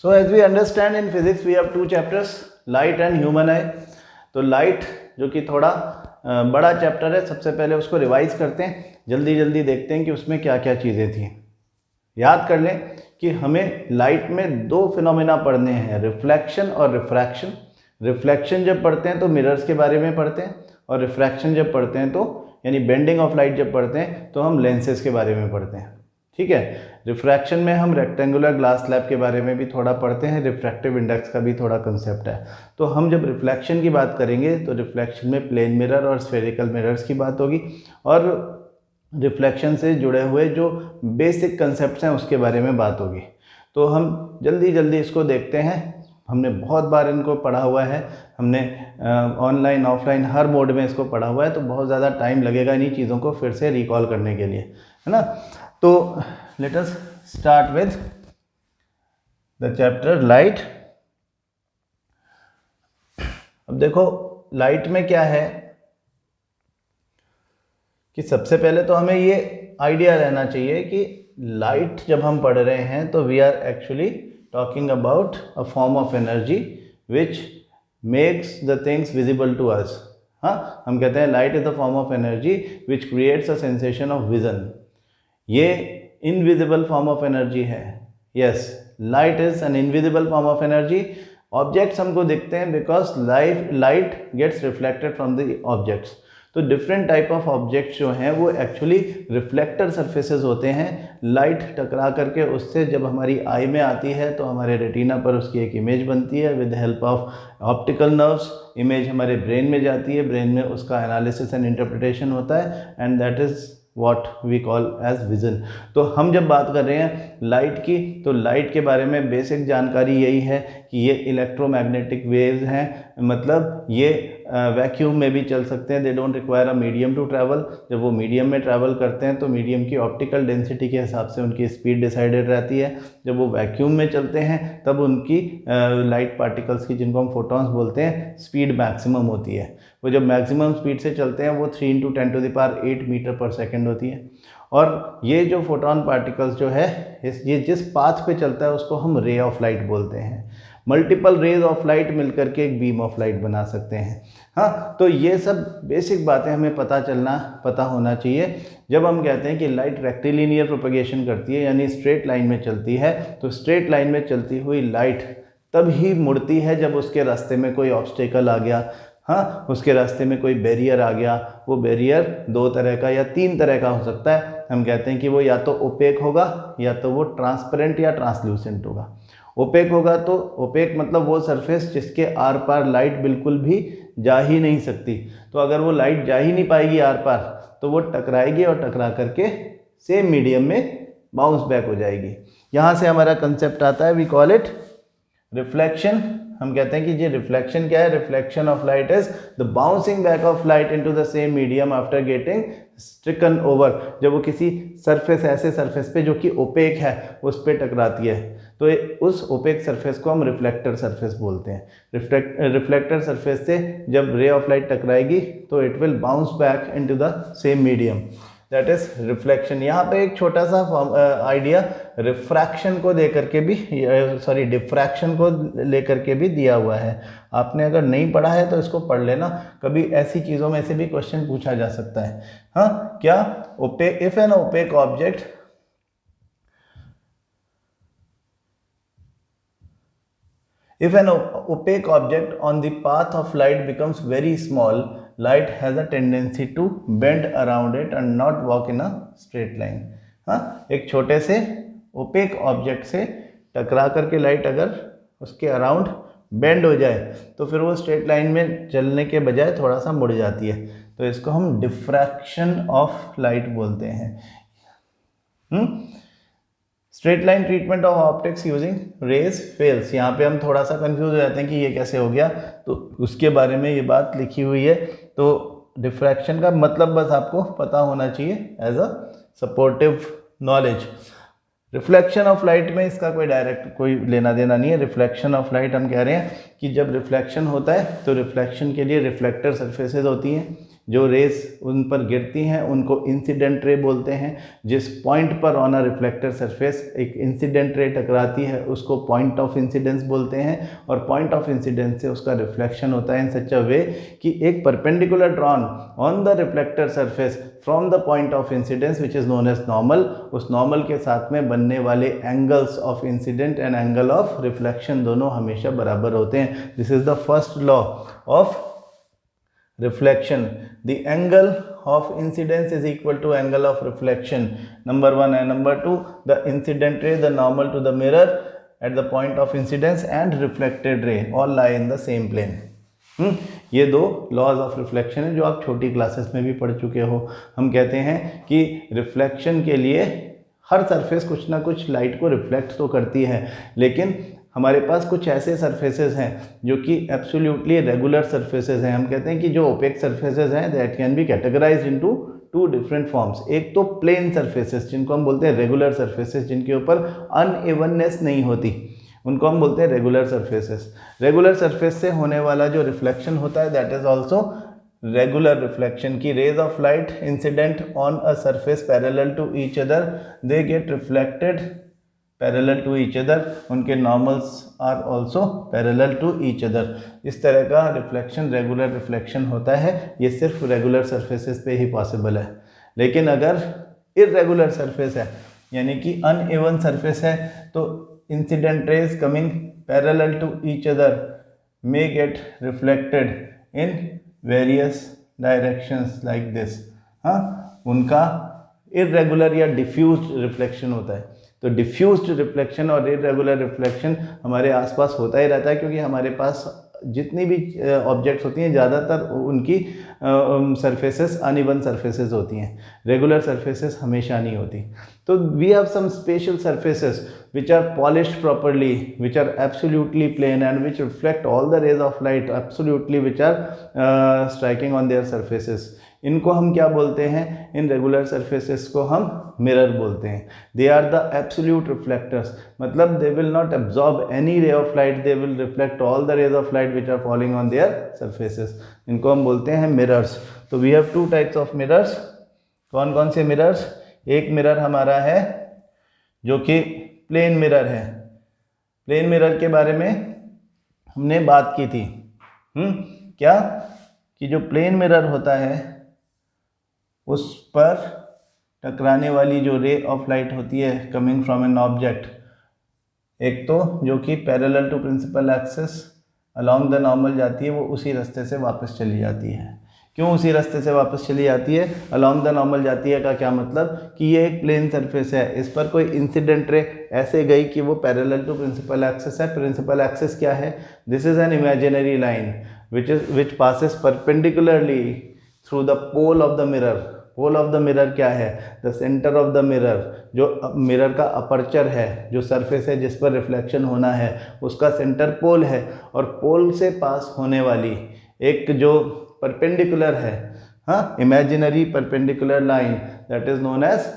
So as we understand in physics we have two chapters, light and human eye. तो light जो कि थोड़ा बड़ा चैप्टर है, सबसे पहले उसको रिवाइज करते हैं, जल्दी जल्दी देखते हैं कि उसमें क्या क्या चीज़ें थी। याद कर लें कि हमें लाइट में दो फिनोमेना पढ़ने हैं, रिफ्लेक्शन और रिफ्रैक्शन। रिफ्लेक्शन जब पढ़ते हैं तो मिरर्स के बारे में पढ़ते हैं, और रिफ्रैक्शन जब पढ़ते हैं तो यानी बेंडिंग ऑफ लाइट जब पढ़ते हैं तो हम लेंसेज के बारे में पढ़ते हैं। ठीक है, रिफ्रैक्शन में हम रेक्टेंगुलर ग्लास स्लैब के बारे में भी थोड़ा पढ़ते हैं, रिफ्रैक्टिव इंडेक्स का भी थोड़ा कंसेप्ट है। तो हम जब रिफ्लेक्शन की बात करेंगे तो रिफ्लेक्शन में प्लेन मिरर और स्फेरिकल मिरर्स की बात होगी, और रिफ्लेक्शन से जुड़े हुए जो बेसिक कंसेप्ट्स हैं उसके बारे में बात होगी। तो हम जल्दी जल्दी इसको देखते हैं। हमने बहुत बार इनको पढ़ा हुआ है, हमने ऑनलाइन ऑफलाइन हर मोड में इसको पढ़ा हुआ है, तो बहुत ज़्यादा टाइम लगेगा इन्हीं चीज़ों को फिर से रिकॉल करने के लिए, है ना। तो let us start with the chapter light. अब देखो लाइट में क्या है कि सबसे पहले तो हमें ये आइडिया रहना चाहिए कि लाइट जब हम पढ़ रहे हैं तो we are actually talking about a form of energy which makes the things visible to us. हाँ, हम कहते हैं light is the form of energy which creates a sensation of vision. ये इनविजिबल फॉर्म ऑफ एनर्जी है। Yes, light is an invisible form of energy. Objects हमको दिखते हैं because light gets reflected from the objects. तो different type of objects जो हैं वो actually reflector surfaces होते हैं। लाइट टकरा करके उससे जब हमारी आई में आती है तो हमारे रेटिना पर उसकी एक इमेज बनती है with help of optical nerves. Image हमारे ब्रेन में जाती है, ब्रेन में उसका एनालिसिस एंड इंटरप्रिटेशन होता है, and that is what we call as vision. तो हम जब बात कर रहे हैं लाइट की, तो लाइट के बारे में बेसिक जानकारी यही है कि ये इलेक्ट्रोमैग्नेटिक वेव्स हैं, मतलब ये वैक्यूम में भी चल सकते हैं। They don't require a medium to travel. जब वो मीडियम में ट्रैवल करते हैं तो मीडियम की ऑप्टिकल डेंसिटी के हिसाब से उनकी स्पीड डिसाइडेड रहती है। जब वो वैक्यूम में चलते हैं तब उनकी लाइट पार्टिकल्स की, जिनको हम फोटॉन्स बोलते हैं, स्पीड मैक्सिमम होती है। वो जब मैक्सिमम स्पीड से चलते हैं वो 3 × 10⁸ मीटर पर सेकेंड होती है। और ये जो फोटॉन पार्टिकल्स जो है ये जिस पाथ पे चलता है उसको हम रे ऑफ लाइट बोलते हैं। मल्टीपल रेज ऑफ लाइट मिलकर के एक बीम ऑफ लाइट बना सकते हैं। हाँ, तो ये सब बेसिक बातें हमें पता होना चाहिए। जब हम कहते हैं कि लाइट रेक्टिलिनियर प्रोपगेशन करती है यानी स्ट्रेट लाइन में चलती है, तो स्ट्रेट लाइन में चलती हुई लाइट तब ही मुड़ती है जब उसके रास्ते में कोई ऑब्स्टेकल आ गया। हाँ, उसके रास्ते में कोई बैरियर आ गया। वो बैरियर 2 तरह का या 3 तरह का हो सकता है। हम कहते हैं कि वो या तो ओपेक होगा या तो वो ट्रांसपेरेंट या ट्रांसल्यूसेंट होगा। ओपेक होगा तो ओपेक मतलब वो सरफेस जिसके आर पार लाइट बिल्कुल भी जा ही नहीं सकती। तो अगर वो लाइट जा ही नहीं पाएगी आर पार तो वो टकराएगी और टकरा करके सेम मीडियम में बाउंस बैक हो जाएगी। यहाँ से हमारा कंसेप्ट आता है, वी कॉल इट रिफ्लेक्शन। हम कहते हैं कि ये रिफ्लेक्शन क्या है? Reflection of light is the bouncing back of light into the same medium after getting stricken over. जब वो किसी सरफेस, ऐसे सरफेस पे जो कि ओपेक है, उस पे टकराती है तो उस ओपेक सरफेस को हम रिफ्लेक्टर सरफेस बोलते हैं। रिफ्लेक्टर सरफेस से जब रे ऑफ लाइट टकराएगी तो it will bounce back into the same medium, that is reflection. यहाँ पे एक छोटा सा आइडिया रिफ्रैक्शन को देकर के भी, सॉरी डिफ्रैक्शन को लेकर के भी दिया हुआ है। आपने अगर नहीं पढ़ा है तो इसको पढ़ लेना, कभी ऐसी चीज़ों में से भी क्वेश्चन पूछा जा सकता है। हाँ, क्या opaque, if an opaque object If an opaque object on the path of light becomes very small, light has a tendency to bend around it and not walk in a straight line. हाँ, एक छोटे से opaque object से टकरा करके light अगर उसके around bend हो जाए तो फिर वो स्ट्रेट लाइन में चलने के बजाय थोड़ा सा मुड़ जाती है। तो इसको हम डिफ्रैक्शन ऑफ लाइट बोलते हैं। Straight line treatment of optics using rays fails. यहाँ पे हम थोड़ा सा कंफ्यूज हो जाते हैं कि ये कैसे हो गया, तो उसके बारे में ये बात लिखी हुई है। तो डिफ्रैक्शन का मतलब बस आपको पता होना चाहिए as a supportive knowledge. Reflection of light में इसका कोई डायरेक्ट कोई लेना देना नहीं है। रिफ्लेक्शन ऑफ लाइट हम कह रहे हैं कि जब रिफ्लेक्शन होता है तो रिफ्लेक्शन के लिए रिफ्लेक्टर सरफेसेज होती हैं जो रेस उन पर गिरती हैं उनको इंसिडेंट रे बोलते हैं। जिस पॉइंट पर ऑन अ रिफ्लेक्टर सरफेस एक इंसिडेंट रे टकराती है उसको पॉइंट ऑफ इंसिडेंस बोलते हैं, और पॉइंट ऑफ इंसिडेंस से उसका रिफ्लेक्शन होता है इन सच अ वे कि एक perpendicular drawn on the reflector surface from the point of incidence which is known as normal, उस नॉर्मल के साथ में बनने वाले angles of incident and angle of reflection दोनों हमेशा बराबर होते हैं। This is the first law of reflection. The angle of incidence is equal to angle of reflection, number 1, and number 2, the incident ray, the normal to the mirror at the point of incidence, and reflected ray all lie in the same plane. ये दो laws of reflection है जो आप छोटी classes में भी पढ़ चुके हो। हम कहते हैं कि रिफ्लेक्शन के लिए हर सरफेस कुछ ना कुछ लाइट को रिफ्लेक्ट तो करती है, लेकिन हमारे पास कुछ ऐसे सरफेसेस हैं जो कि एब्सोल्युटली रेगुलर सरफेसेस हैं। हम कहते हैं कि जो ओपेक सरफेसेस हैं that can be categorised into two different forms. एक तो प्लेन सरफेसेस जिनको हम बोलते हैं रेगुलर सरफेसेस, जिनके ऊपर अनइवननेस नहीं होती, उनको हम बोलते हैं रेगुलर सरफेसेस। रेगुलर सरफेस से होने वाला जो रिफ्लेक्शन होता है that is also regular reflection. की rays of light incident on a surface parallel to each other, they get reflected parallel to each other, उनके normals are also parallel to each other. इस तरह का reflection regular reflection होता है। ये सिर्फ regular surfaces पे ही पॉसिबल है। लेकिन अगर इर्रेगुलर सरफेस है यानी कि अनइवन सरफेस है तो incident rays coming parallel to each other may get reflected in various directions like this. हाँ, उनका इर्रेगुलर या डिफ्यूज्ड रिफ्लेक्शन होता है। तो डिफ्यूज्ड रिफ्लेक्शन और इरेगुलर रिफ्लेक्शन हमारे आसपास होता ही रहता है, क्योंकि हमारे पास जितनी भी ऑब्जेक्ट्स होती हैं ज़्यादातर उनकी सरफेसेस अनइवन सरफेसेस होती हैं, रेगुलर सरफेसेस हमेशा नहीं होती। तो we have some special surfaces which are polished properly, which are absolutely plain and which reflect all the rays of light absolutely, which are striking on their surfaces. इनको हम क्या बोलते हैं? इन रेगुलर सरफेसेस को हम mirror बोलते हैं। They are the absolute reflectors, मतलब they will not absorb any ray of light, they will reflect all the rays of light which are falling on their surfaces. इनको हम बोलते हैं mirrors. तो we have two types of mirrors. कौन कौन से mirrors? एक मिरर हमारा है जो कि प्लेन मिरर है। प्लेन मिरर के बारे में हमने बात की थी। क्या कि जो प्लेन मिरर होता है उस पर टकराने वाली जो रे ऑफ लाइट होती है कमिंग फ्रॉम एन ऑब्जेक्ट, एक तो जो कि parallel to principal axis along the normal जाती है, वो उसी रास्ते से वापस चली जाती है। क्यों उसी रास्ते से वापस चली जाती है? अलोंग द नॉर्मल जाती है का क्या मतलब कि ये एक प्लेन सरफेस है, इस पर कोई इंसिडेंट रे ऐसे गई कि वो पैरेलल टू प्रिंसिपल एक्सिस है। प्रिंसिपल एक्सिस क्या है? This is an imaginary line which passes perpendicularly through the pole of the mirror. Pole of the mirror क्या है? The centre of the mirror, जो मिरर का अपर्चर है, जो surface है जिस पर रिफ्लेक्शन होना है, उसका सेंटर पोल है। और पोल से पास होने वाली एक जो परपेंडिकुलर है, हाँ, imaginary perpendicular line, that is known as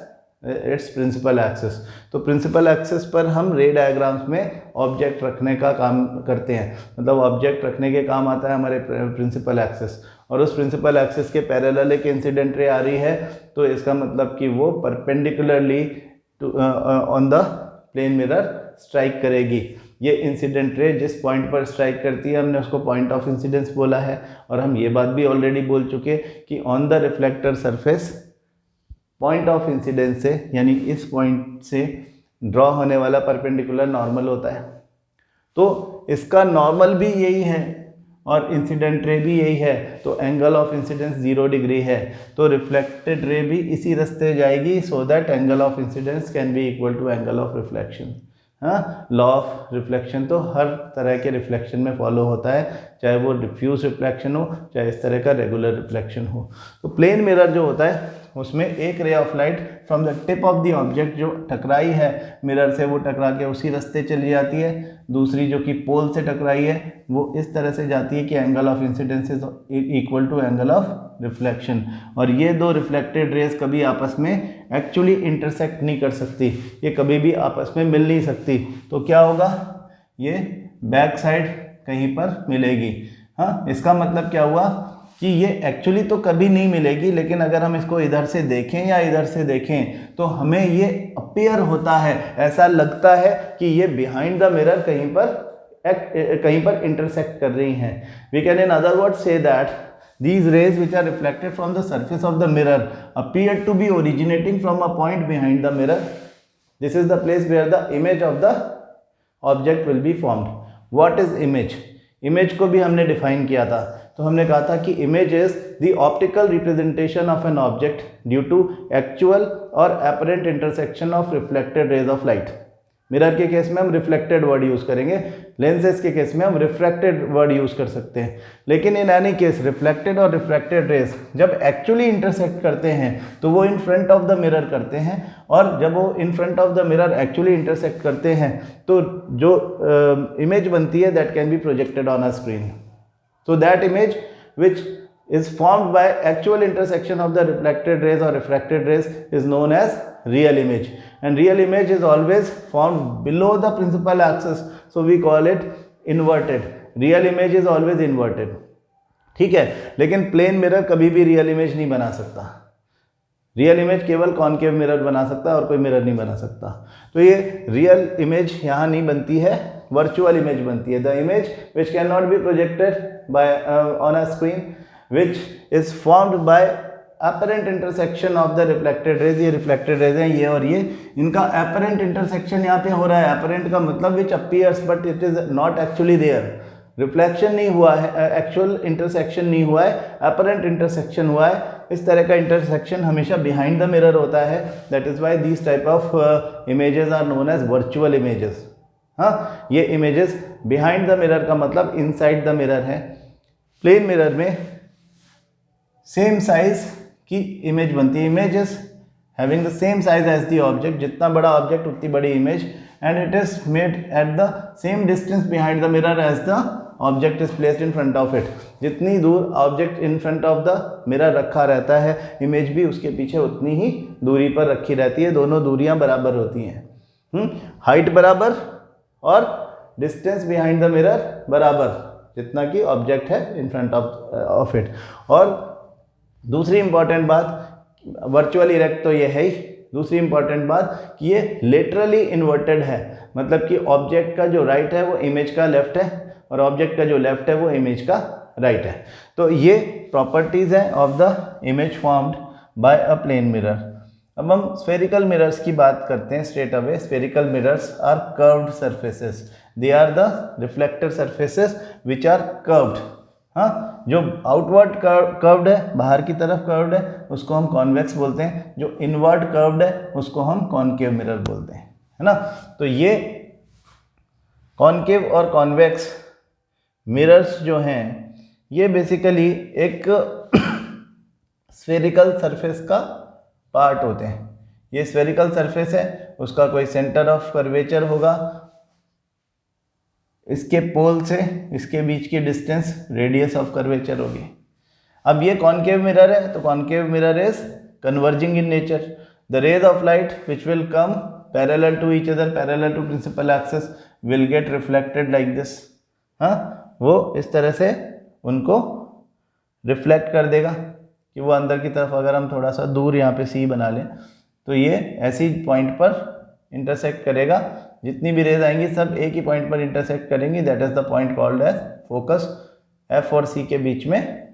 its principal axis. तो प्रिंसिपल एक्सिस पर हम रे डायग्राम्स में ऑब्जेक्ट रखने का काम करते हैं, मतलब ऑब्जेक्ट रखने के काम आता है हमारे प्रिंसिपल एक्सिस। और उस प्रिंसिपल एक्सिस के पैरेलल एक इंसिडेंट रे आ रही है, तो इसका मतलब कि वो perpendicularly on the plane mirror strike करेगी। ये इंसिडेंट रे जिस पॉइंट पर स्ट्राइक करती है हमने उसको पॉइंट ऑफ इंसिडेंस बोला है। और हम ये बात भी ऑलरेडी बोल चुके कि on the reflector surface point of incidence से, यानी इस पॉइंट से ड्रॉ होने वाला परपेंडिकुलर नॉर्मल होता है। तो इसका नॉर्मल भी यही है और इंसिडेंट रे भी यही है, तो एंगल ऑफ इंसिडेंस 0 डिग्री है। तो रिफ्लेक्टेड रे भी इसी रास्ते जाएगी, so that angle of incidence can be equal to angle of reflection. हाँ, लॉ ऑफ रिफ्लेक्शन तो हर तरह के रिफ्लेक्शन में फॉलो होता है, चाहे वो डिफ्यूज रिफ्लेक्शन हो, चाहे इस तरह का रेगुलर रिफ्लेक्शन हो। तो प्लेन मिरर जो होता है उसमें एक रे of light from the tip of the object जो टकराई है मिरर से, वो टकरा के उसी रास्ते चली जाती है। दूसरी जो कि पोल से टकराई है वो इस तरह से जाती है कि angle of incidence is equal to angle of reflection. और ये दो रिफ्लेक्टेड रेज कभी आपस में एक्चुअली इंटरसेक्ट नहीं कर सकती, ये कभी भी आपस में मिल नहीं सकती। तो क्या होगा? ये बैक साइड कहीं पर मिलेगी। हाँ, इसका मतलब क्या हुआ कि ये एक्चुअली तो कभी नहीं मिलेगी, लेकिन अगर हम इसको इधर से देखें या इधर से देखें तो हमें ये अपीयर होता है, ऐसा लगता है कि ये बिहाइंड द मिरर कहीं पर इंटरसेक्ट कर रही हैं। We can in other word say that these rays which are reflected from the surface of the mirror appear to be originating from a point behind the mirror. This is the place where the image of the object will be formed. What is image? Image को भी हमने define किया था, तो हमने कहा था कि image is the optical representation of an object due to actual or apparent intersection of reflected rays of light. Mirror के केस में हम रिफ्लेक्टेड वर्ड यूज़ करेंगे, लेंसेज के केस में हम रिफ्रैक्टेड वर्ड यूज़ कर सकते हैं। लेकिन इन एनी केस रिफ्लेक्टेड और रिफ्रैक्टेड रेज जब एक्चुअली इंटरसेक्ट करते हैं तो वो इन फ्रंट ऑफ द मिरर करते हैं, और जब वो इन front of the mirror actually intersect करते हैं तो जो इमेज बनती है that can be projected on a screen. So that image which is formed by actual intersection of the reflected rays or refracted rays is known as real image, and real image is always formed below the principal axis, so we call it inverted. Real image is always inverted, ठीक है। लेकिन plane mirror कभी भी real image नहीं बना सकता, real image केवल concave mirror बना सकता है और कोई मिरर नहीं बना सकता। तो ये रियल इमेज यहाँ नहीं बनती है, वर्चुअल इमेज बनती है। The image which can not be projected by on a screen which is formed by apparent intersection of the reflected rays। ये reflected rays हैं ये और ये, इनका apparent intersection यहाँ पे हो रहा है। apparent का मतलब which appears but it is not actually there। reflection नहीं हुआ है, actual intersection नहीं हुआ है, apparent intersection हुआ है। इस तरह का intersection हमेशा behind the mirror होता है। that is why these type of images are known as virtual images। हाँ, ये images behind the mirror का मतलब inside the mirror है। प्लेन मिरर में सेम साइज की इमेज बनती है, images having the same size as the object, जितना बड़ा ऑब्जेक्ट उतनी बड़ी image, and it is made at the same distance behind the mirror as the object is placed in front of it. जितनी दूर object in front of the mirror रखा रहता है, image भी उसके पीछे उतनी ही दूरी पर रखी रहती है। दोनों दूरियां बराबर होती हैं, हाइट बराबर और डिस्टेंस बिहाइंड द मिरर बराबर, जितना कि ऑब्जेक्ट है इन फ्रंट ऑफ इट। और दूसरी इंपॉर्टेंट बात, वर्चुअल इरेक्ट तो ये है ही, दूसरी इंपॉर्टेंट बात कि ये लेटरली इन्वर्टेड है, मतलब कि ऑब्जेक्ट का जो राइट है वो इमेज का लेफ्ट है और ऑब्जेक्ट का जो लेफ्ट है वो इमेज का राइट है। तो ये प्रॉपर्टीज़ हैं of the image formed by a plane mirror. अब हम स्फेरिकल मिरर्स की बात करते हैं straight away. Spherical mirrors are curved surfaces, they are the reflector surfaces which are curved. हाँ, जो आउटवर्ड कर्व्ड है, बाहर की तरफ कर्व्ड है, उसको हम कॉन्वेक्स बोलते हैं। जो इनवर्ड कर्व्ड है उसको हम कॉनकेव मिरर बोलते हैं, है ना। तो ये कॉनकेव और कॉन्वेक्स मिरर्स जो हैं ये बेसिकली एक स्फेरिकल सरफेस का पार्ट होते हैं। ये स्फेरिकल सरफेस है, उसका कोई सेंटर ऑफ कर्वेचर होगा, इसके पोल से इसके बीच की डिस्टेंस रेडियस ऑफ कर्वेचर होगी। अब ये कॉनकेव मिरर है, तो concave mirror is converging in nature. The rays of light which will come parallel to each other, parallel to principal axis, will get reflected like this. हाँ, वो इस तरह से उनको रिफ्लेक्ट कर देगा कि वो अंदर की तरफ, अगर हम थोड़ा सा दूर यहाँ पे सी बना लें तो ये ऐसी पॉइंट पर इंटरसेक्ट करेगा। जितनी भी रेज आएंगी सब एक ही पॉइंट पर इंटरसेक्ट करेंगी, that is the point called as focus. F और सी के बीच में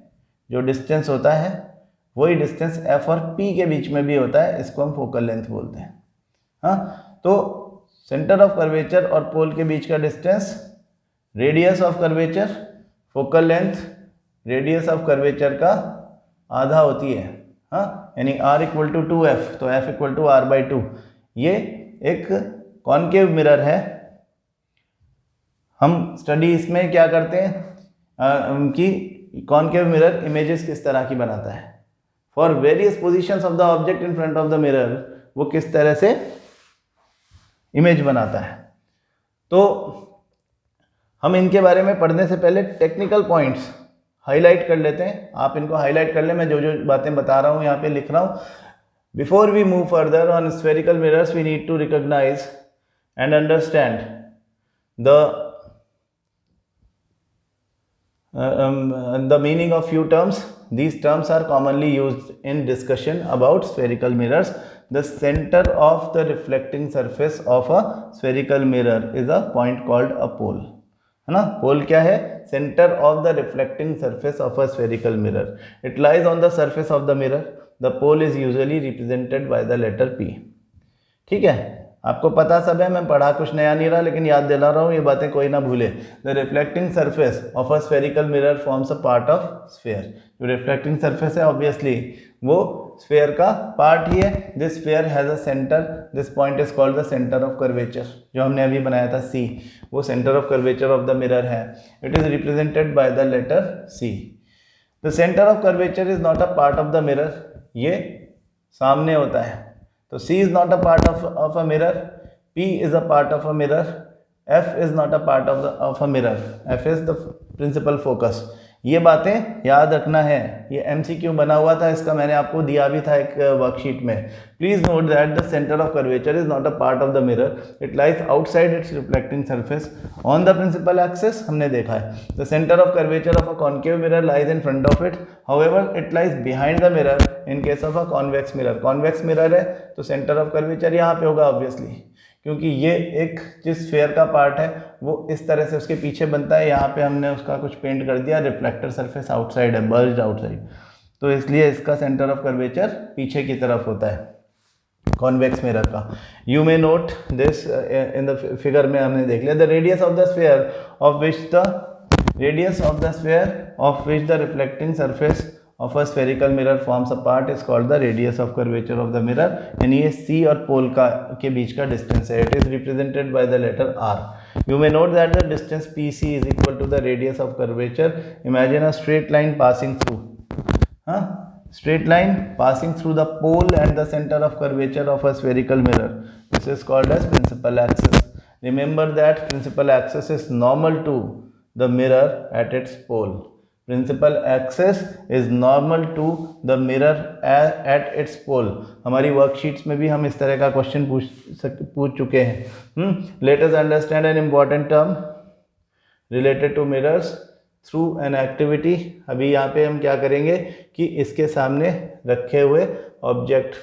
जो डिस्टेंस होता है वही डिस्टेंस एफ और पी के बीच में भी होता है, इसको हम फोकल लेंथ बोलते हैं। हाँ, तो सेंटर ऑफ कर्वेचर और पोल के बीच का distance radius of curvature, focal length radius of curvature का आधा होती है। हाँ, यानी r इक्वल टू 2f, तो f इक्वल टू r/2। ये एक कॉनकेव मिरर है। हम स्टडी इसमें क्या करते हैं कि कॉनकेव मिरर इमेजेस किस तरह की बनाता है for various positions of the object in front of the mirror, वो किस तरह से इमेज बनाता है। तो हम इनके बारे में पढ़ने से पहले टेक्निकल पॉइंट्स हाईलाइट कर लेते हैं। आप इनको हाईलाइट कर लें, मैं जो जो बातें बता रहा हूँ यहाँ पे लिख रहा हूँ। Before we move further on spherical mirrors we need to recognise and understand the the meaning of few terms. These terms are commonly used in discussion about spherical mirrors. The center of the reflecting surface of a spherical mirror is a point called a pole. है ना, pole क्या है? Centre of the reflecting surface of a spherical mirror. It lies on the surface of the mirror. The pole is usually represented by the letter P. ठीक है, आपको पता सब है, मैं पढ़ा कुछ नया नहीं रहा, लेकिन याद दिला रहा हूँ, ये बातें कोई ना भूले. The reflecting surface of a spherical mirror forms a part of sphere. जो रिफ्लेक्टिंग सरफेस है ऑब्वियसली वो स्फेयर का पार्ट ही है. This sphere has a centre. This point is called the centre of curvature. जो हमने अभी बनाया था C, वो centre of curvature of the mirror है. It is represented by the letter C. The centre of curvature is not a part of the mirror. ये सामने होता है, तो C is not a part of a mirror. P is a part of a mirror. F is not a part of a mirror. F is the principal focus. ये बातें याद रखना है. ये MCQ बना हुआ था, इसका मैंने आपको दिया भी था एक वर्कशीट में. Please note that the centre of curvature is not a part of the mirror. It lies outside its reflecting surface on the principal axis. हमने देखा है. The centre of curvature of a concave mirror lies in front of it. However it lies behind the mirror in case of a convex mirror. Convex mirror है तो centre of curvature यहाँ पे होगा obviously, क्योंकि ये एक जिस sphere का पार्ट है वो इस तरह से उसके पीछे बनता है. यहाँ पे हमने उसका कुछ पेंट कर दिया, रिफ्लेक्टर सरफेस आउटसाइड है, बर्ज्ड आउटसाइड, तो इसलिए इसका सेंटर ऑफ कर्वेचर पीछे की तरफ होता है कॉन्वेक्स मिरर का. You may note this in the figure में हमने देख लिया. The radius of the sphere of which the reflecting surface of a spherical mirror forms a part is called the radius of curvature of the mirror. यानी ये C और पोल का के बीच का डिस्टेंस है. It is represented by the letter R. You may note that the distance PC is equal to the radius of curvature. Imagine a straight line passing through. Straight line passing through the pole and the center of curvature of a spherical mirror. This is called as principal axis. Remember that principal axis is normal to the mirror at its pole. Principal axis is normal to the mirror at its pole. हमारी worksheets में भी हम इस तरह का question पूछ चुके हैं. Let us understand an important term related to mirrors through an activity. अभी यहाँ पे हम क्या करेंगे कि इसके सामने रखे हुए ऑब्जेक्ट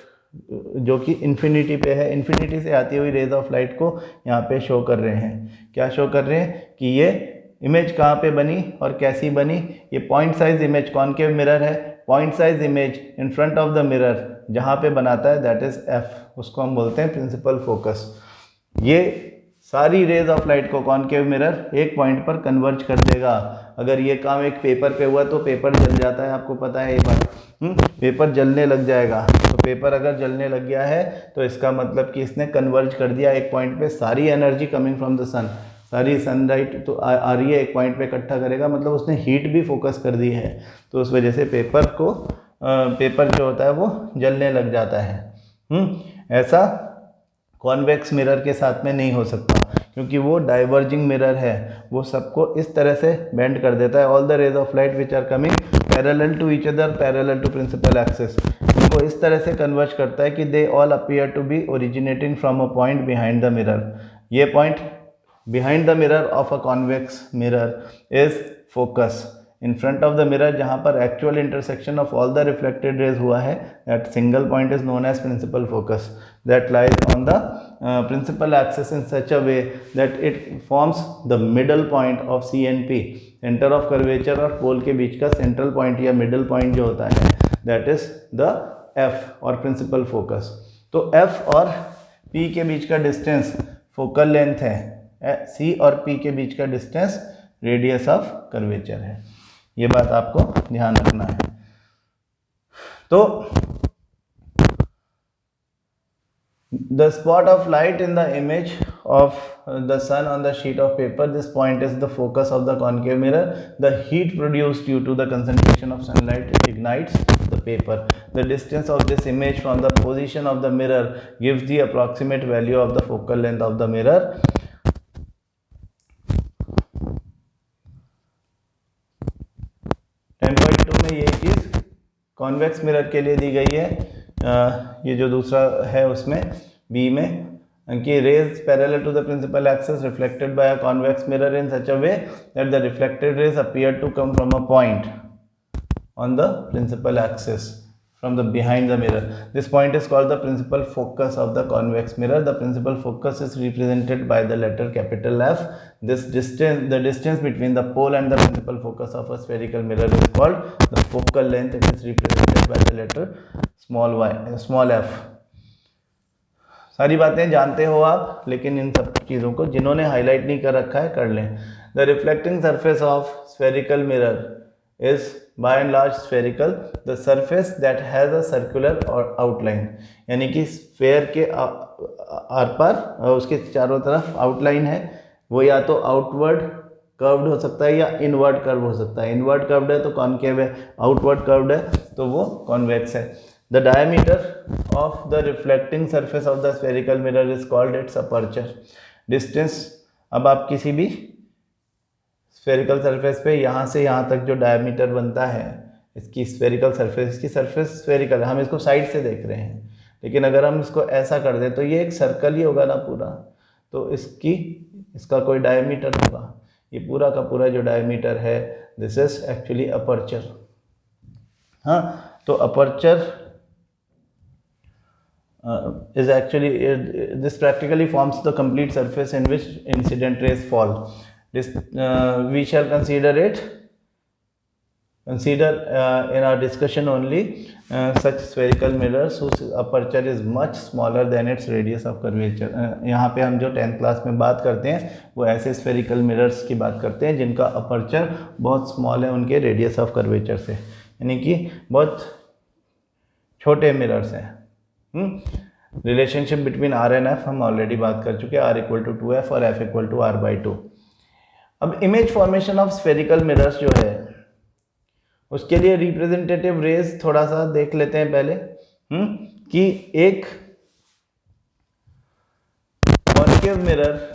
जो कि इन्फिनिटी पे है, इन्फिनिटी से आती हुई रेज ऑफ लाइट को यहाँ पे शो कर रहे हैं. क्या शो कर रहे हैं कि ये इमेज कहाँ पे बनी और कैसी बनी. ये point size image concave mirror है. Point size image in front of the mirror जहाँ पे बनाता है दैट इज F. उसको हम बोलते हैं प्रिंसिपल फोकस. ये सारी रेज ऑफ लाइट को कॉन्केव मिरर एक पॉइंट पर कन्वर्ज कर देगा. अगर ये काम एक पेपर पे हुआ तो पेपर जल जाता है, आपको पता है ये बात. पेपर जलने लग जाएगा. तो पेपर अगर जलने लग गया है तो इसका मतलब कि इसने कन्वर्ज कर दिया एक पॉइंट पे. सारी एनर्जी कमिंग फ्रॉम द सन, सारी सनलाइट तो आ रही है, एक पॉइंट पे इकट्ठा करेगा, मतलब उसने हीट भी फोकस कर दी है. तो उस वजह से पेपर जो होता है वो जलने लग जाता है. ऐसा कॉन्वेक्स मिरर के साथ में नहीं हो सकता, क्योंकि वो डाइवर्जिंग मिरर है. वो सबको इस तरह से बेंड कर देता है. All the rays of light which are coming parallel to each other, parallel to principal axis, उनको इस तरह से कन्वर्ज करता है कि they all appear to be originating from a point behind the mirror. ये point behind the mirror of a convex mirror is focus. In front of the mirror जहाँ पर actual intersection of all the reflected rays हुआ है, that single point is known as principal focus. That lies on the principal axis in such a way that it forms the middle point of C and P. Center of curvature और pole के बीच का central point या middle point जो होता है that is the F और principal focus. तो F और P के बीच का distance focal length है. C और P के बीच का डिस्टेंस रेडियस ऑफ कर्वेचर है. ये बात आपको ध्यान रखना है. तो the spot of light in the image of the sun on the sheet of paper, this point is the focus of the concave mirror. The heat produced due to the concentration of sunlight ignites the paper. The distance of this image from the position of the mirror gives the approximate value of the focal length of the mirror. 10.2 में ये चीज़ convex mirror के लिए दी गई है. ये जो दूसरा है उसमें B में कि rays parallel to the principal axis reflected by a convex mirror in such a way that the reflected rays appear to come from a point on the principal axis from the behind the mirror. This point is called the principal focus of the convex mirror. The principal focus is represented by the letter capital F. This distance, the distance between the pole and the principal focus of a spherical mirror is called the focal length. It is represented by the letter small f. सारी बातें जानते हो आप, लेकिन इन सब चीज़ों को जिन्होंने हाईलाइट नहीं कर रखा है कर लें. The reflecting surface of spherical mirror is by and large spherical. The surface that has a circular or outline, यानी कि स्फेयर के आर पार उसके चारों तरफ आउटलाइन है, वो या तो आउटवर्ड कर्व्ड हो सकता है या इनवर्ड कर्व हो सकता है. इनवर्ड कर्व्ड है तो कॉनकेव है, आउटवर्ड कर्व्ड है तो वो कॉन्वेक्स है. The diameter of the reflecting surface of the spherical mirror is called its aperture. Distance, अब आप किसी भी स्फेरिकल सरफेस पे यहाँ से यहाँ तक जो डायमीटर बनता है इसकी स्फेरिकल सरफेस, इसकी सरफेस स्फेरिकल है, हम इसको साइड से देख रहे हैं, लेकिन अगर हम इसको ऐसा कर दें तो ये एक सर्कल ही होगा ना पूरा, तो इसका कोई डायमीटर होगा. ये पूरा का पूरा जो डायमीटर है दिस इज एक्चुअली अपर्चर. हाँ, तो aperture is actually this practically forms the complete surface in which incident rays fall. This we shall consider in our discussion only such spherical mirrors whose aperture is much smaller than its radius of curvature. यहाँ पे हम जो 10th class में बात करते हैं वो ऐसे स्फेरिकल मिरर्स की बात करते हैं जिनका अपर्चर बहुत स्मॉल है उनके रेडियस ऑफ कर्वेचर से, यानी कि बहुत छोटे मिरर्स हैं. Relationship between R and F हम ऑलरेडी बात कर चुके हैं, आर इक्वल टू 2f और f इक्वल टू r/2. अब image formation of spherical mirrors जो है उसके लिए रिप्रेजेंटेटिव रेज थोड़ा सा देख लेते हैं पहले. कि एक कॉनकेव मिरर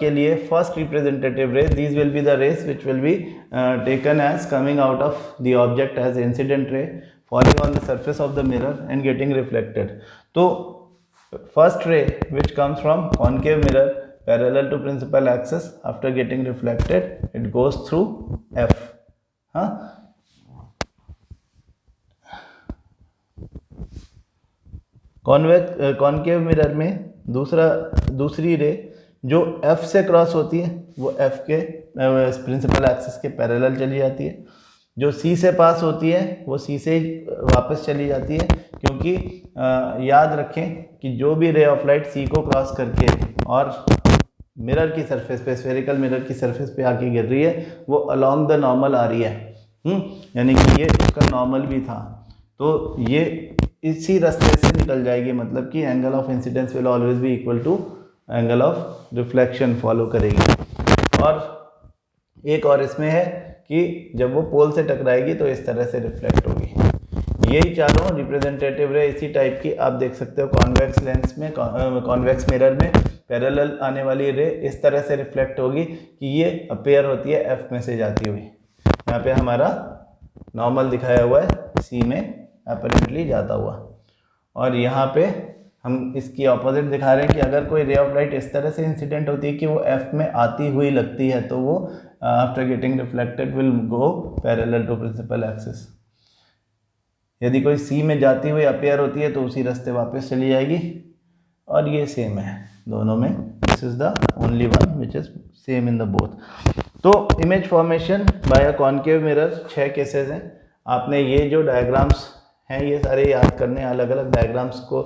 के लिए first representative ray, these will be the rays which will be taken as coming out of the object as incident ray falling on the surface of the mirror and getting reflected. So first ray which comes from concave mirror parallel to principal axis after getting reflected it goes through F. Concave mirror में दूसरी रे जो F से cross होती है वो F के principal axis के पैरेलल चली जाती है. जो C से पास होती है वो C से वापस चली जाती है, क्योंकि याद रखें कि जो भी रे ऑफ लाइट C को क्रॉस करके और मिरर की सरफेस पे, स्फेरिकल मिरर की सरफेस पे आके गिर रही है वो अलोंग द नॉर्मल आ रही है. यानी कि ये उसका नॉर्मल भी था तो ये इसी रास्ते से निकल जाएगी, मतलब कि angle of incidence will always be equal to angle of reflection follow करेगी. और एक और इसमें है कि जब वो पोल से टकराएगी तो इस तरह से रिफ्लेक्ट होगी. यही चारों रिप्रेजेंटेटिव रे इसी टाइप की आप देख सकते हो. कॉन्वेक्स लेंस में, कॉन्वेक्स मिरर में पैरेलल आने वाली रे इस तरह से रिफ्लेक्ट होगी कि ये अपेयर होती है एफ में से जाती हुई. यहाँ पे हमारा नॉर्मल दिखाया हुआ है सी में अपरेंटली जाता हुआ, और यहाँ पे हम इसकी ऑपोजिट दिखा रहे हैं कि अगर कोई रे ऑफ लाइट इस तरह से इंसिडेंट होती है कि वो एफ में आती हुई लगती है तो वो after getting reflected will go parallel to principal axis. यदि कोई सी में जाती हुई अपेयर होती है तो उसी रास्ते वापस चली जाएगी, और ये सेम है दोनों में. This is the only one which is same in the both. तो image formation by a concave mirror 6 cases हैं. आपने ये जो डायग्राम्स हैं ये सारे याद करने, अलग अलग डायग्राम्स को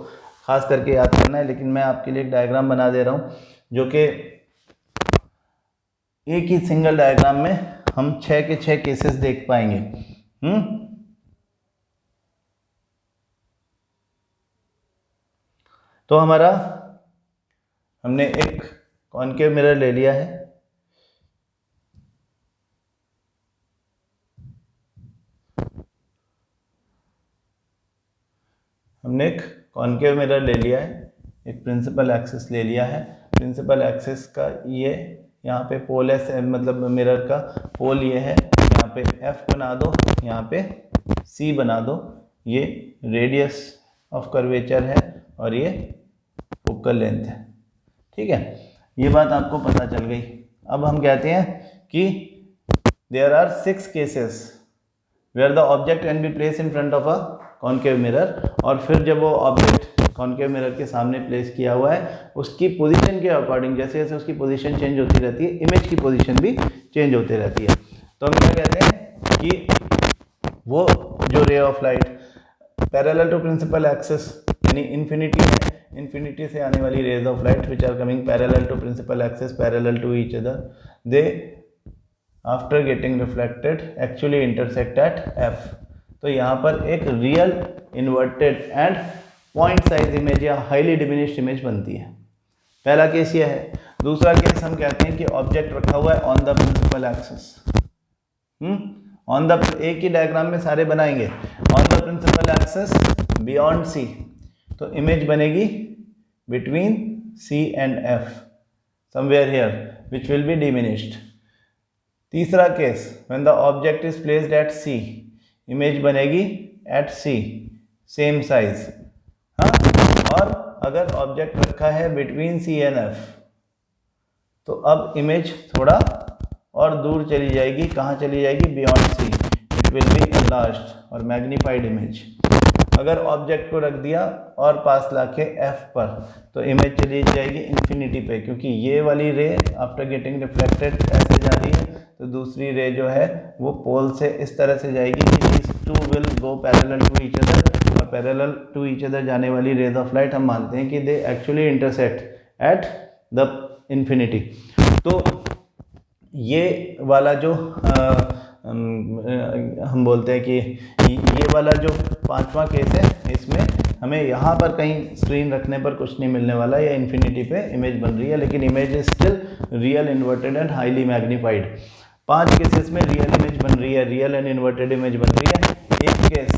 खास करके याद करना है, लेकिन मैं आपके लिए एक डायग्राम बना दे रहा हूँ जो कि एक ही सिंगल डायग्राम में हम 6 के 6 केसेस देख पाएंगे. तो हमने एक कॉनकेव मिरर ले लिया है. कॉनकेव मिरर ले लिया है, एक प्रिंसिपल एक्सिस ले लिया है. प्रिंसिपल एक्सिस का ये यहाँ पे पोल है, मतलब मिरर का पोल ये है. यहाँ पे F बना दो, यहाँ पे C बना दो. ये रेडियस ऑफ कर्वेचर है और ये फोकल लेंथ है। ठीक है, ये बात आपको पता चल गई। अब हम कहते हैं कि there are 6 cases where the object can be place in front of a concave mirror, और फिर जब वो ऑब्जेक्ट कॉनकेव मिरर के सामने प्लेस किया हुआ है उसकी पोजीशन के अकॉर्डिंग जैसे जैसे उसकी पोजीशन चेंज होती रहती है, इमेज की पोजीशन भी चेंज होती रहती है। तो हम क्या कहते हैं कि वो जो ray of light parallel to principal axis यानी इन्फिनिटी है, इन्फिनिटी से आने वाली rays of light which are coming parallel to principal axis parallel to each other, they after getting reflected actually intersect at F. तो यहाँ पर एक real inverted and point size image या हाईली डिमिनिश्ड इमेज बनती है। पहला case ये है। दूसरा केस हम कहते हैं कि ऑब्जेक्ट रखा हुआ है on the principal axis, on the, एक ही डायग्राम में सारे बनाएंगे, on the principal axis beyond C, तो इमेज बनेगी between C and F somewhere here which will be diminished. तीसरा case when the object is placed at C, image बनेगी at C same size. हाँ, और अगर ऑब्जेक्ट रखा है between C and F तो अब इमेज थोड़ा और दूर चली जाएगी। कहाँ चली जाएगी? Beyond C, it will be enlarged और मैग्नीफाइड इमेज। अगर ऑब्जेक्ट को रख दिया और पास लाके एफ पर तो इमेज चली जाएगी इन्फिनिटी पे, क्योंकि ये वाली रे आफ्टर गेटिंग रिफ्लेक्टेड ऐसे जा रही है, तो दूसरी रे जो है वो पोल से इस तरह से जाएगी कि these two will go parallel to each other, और पैरेलल टू ईच अदर जाने वाली रेज ऑफ लाइट हम मानते हैं कि they actually intersect at the infinity. तो ये वाला जो हम बोलते हैं कि ये वाला जो पांचवा केस है, इसमें हमें यहाँ पर कहीं स्क्रीन रखने पर कुछ नहीं मिलने वाला, या इन्फिनिटी पे इमेज बन रही है, लेकिन image is still real inverted and highly magnified. 5 cases में रियल इमेज बन रही है, रियल एंड इन्वर्टेड इमेज बन रही है। एक केस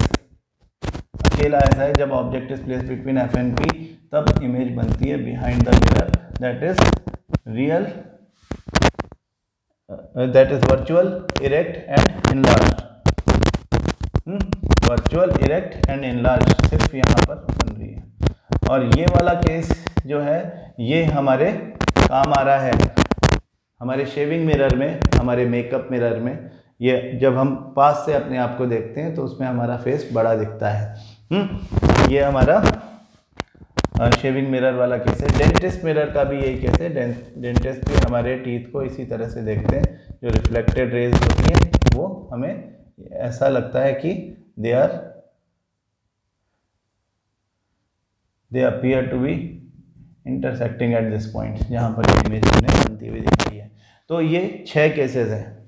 अकेला ऐसा है जब object is place between F and P, तब इमेज बनती है behind the mirror, that is real, that is virtual, erect and enlarge. Virtual, erect and enlarge सिर्फ यहाँ पर बन रही है। और ये वाला केस जो है ये हमारे काम आ रहा है हमारे शेविंग मिरर में, हमारे मेकअप मिरर में। ये जब हम पास से अपने आप को देखते हैं तो उसमें हमारा फेस बड़ा दिखता है। ये हमारा शेविंग मिरर वाला केस है। डेंटिस्ट मिरर का भी यही केस है। डेंटिस्ट भी हमारे टीथ को इसी तरह से देखते हैं, जो रिफ्लेक्टेड रेज होती है वो हमें ऐसा लगता है कि they appear to be intersecting at this point, जहाँ पर इमेज बनती हुई दिख रही है। तो ये 6 केसेस हैं।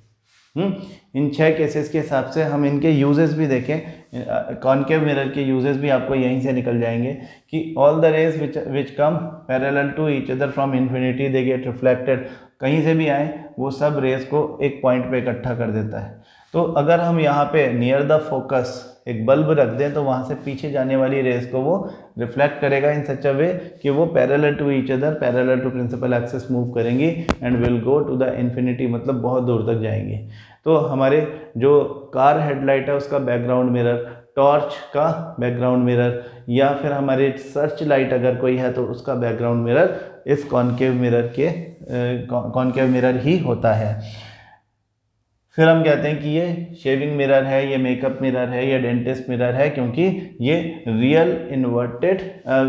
इन 6 केसेस के हिसाब से हम इनके यूजेस भी देखें। कॉनकेव मिरर के यूजेस भी आपको यहीं से निकल जाएंगे कि all the rays which come parallel to each other from infinity they get reflected, कहीं से भी आए वो सब रेज को एक पॉइंट पे इकट्ठा कर देता है। तो अगर हम यहाँ पे नियर द फोकस एक बल्ब रख दें तो वहाँ से पीछे जाने वाली रेज को वो रिफ्लेक्ट करेगा इन सच अ वे कि वो parallel to each other, parallel to principal axis move करेंगी and will go to the infinity, मतलब बहुत दूर तक जाएंगी। तो हमारे जो कार हेडलाइट है उसका बैकग्राउंड मिरर, टॉर्च का बैकग्राउंड मिरर, या फिर हमारे सर्च लाइट अगर कोई है तो उसका बैकग्राउंड मिरर इस कॉनकेव मिरर ही होता है। फिर हम कहते हैं कि ये शेविंग मिरर है, ये मेकअप मिरर है, ये डेंटिस्ट मिरर है, क्योंकि ये रियल इन्वर्टेड,